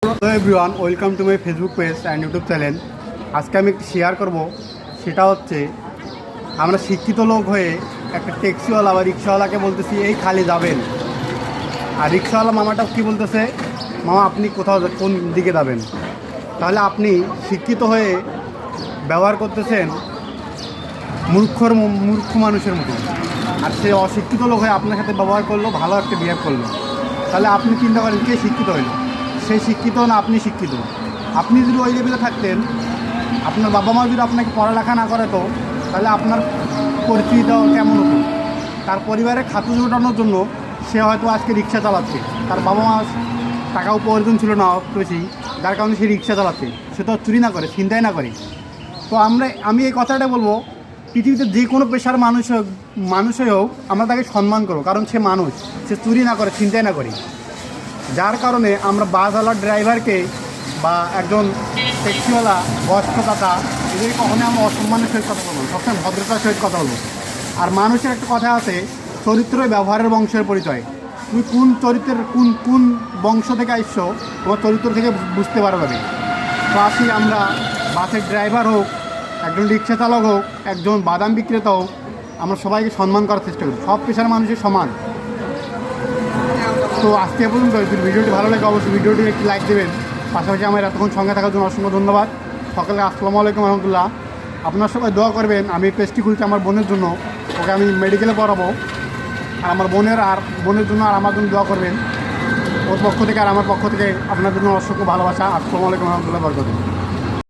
Hello everyone, welcome to my Facebook page and YouTube channel. আজকে আমি একটু share করব, সেটা হচ্ছে আমরা শিক্ষিত লোক হয়ে একটা ট্যাক্সিওয়ালা বা রিক্সাওয়ালাকে বলতেছি এই খালি যাবেন, আর রিক্সাওয়ালা মামাটা কি বলতেছে, মামা আপনি কোথাও কোন দিকে যাবেন। তাহলে আপনি শিক্ষিত হয়ে ব্যবহার করতেছেন মূর্খ মানুষের মতো, আর সে অশিক্ষিত লোক হয়ে আপনার সাথে ব্যবহার করলো, ভালো একটা বিহেভ করলো। তাহলে আপনি চিন্তা করেন কে শিক্ষিত হইল, সে শিক্ষিত না আপনি শিক্ষিত? আপনি যদি ওই লেভেলে থাকতেন, আপনার বাবা মা যদি আপনাকে পড়ালেখা না করাতো, তাহলে আপনার পরিচিতিটা কেমন হতো? তার পরিবারে খাতে জোটানোর জন্য সে হয়তো আজকে রিক্সা চালাচ্ছে, তার বাবা মা টাকা উপার্জন ছিল না বেশি, যার কারণে সে রিক্সা চালাচ্ছে। সে তো চুরি না করে, চিন্তাই না করে। তো আমি এই কথাটা বলবো, পৃথিবীতে যে কোনো পেশার মানুষই হোক, আমরা তাকে সম্মান করো, কারণ সে মানুষ, সে চুরি না করে, চিন্তাই না করে। যার কারণে আমরা বাসওয়ালার ড্রাইভারকে বা একজন ট্যাক্সিওয়ালা বয়স্ক দাতা, এদের কখনোই আমরা অসম্মানের সহিত কথা বলবো, সবসময় ভদ্রতার সহিত কথা বলবো। আর মানুষের একটা কথা আছে, চরিত্র ব্যবহারের বংশের পরিচয়। তুমি কোন চরিত্রের কোন বংশ থেকে আসছো, তোমার চরিত্র থেকে বুঝতে পারবে। তো আসি আমরা, বাসের ড্রাইভার হোক, একজন রিক্সা চালক হোক, একজন বাদাম বিক্রেতা হোক, আমরা সবাইকে সম্মান করার চেষ্টা করি। সব পেশার মানুষের সমান। তো আজকে পর্যন্ত যদি ভিডিওটি ভালো লাগে অবশ্যই ভিডিওটি একটি লাইক দেবেন। পাশাপাশি আমার এতক্ষণ সঙ্গে থাকার জন্য অসংখ্য ধন্যবাদ। সকালে আসসালামু আলাইকুম রহমতুল্লাহ। আপনার সবাই দোয়া করবেন। আমি পেজটি খুলছি আমার বোনের জন্য, ওকে আমি মেডিকেলে পড়াবো, আর আমার বোনের জন্য আর আমার জন্য দোয়া করবেন। ওর পক্ষ থেকে আর আমার পক্ষ থেকে আপনার জন্য অসংখ্য ভালোবাসা। আসসালামু আলাইকুম রহমতুল্লাহ বরকাতুহু।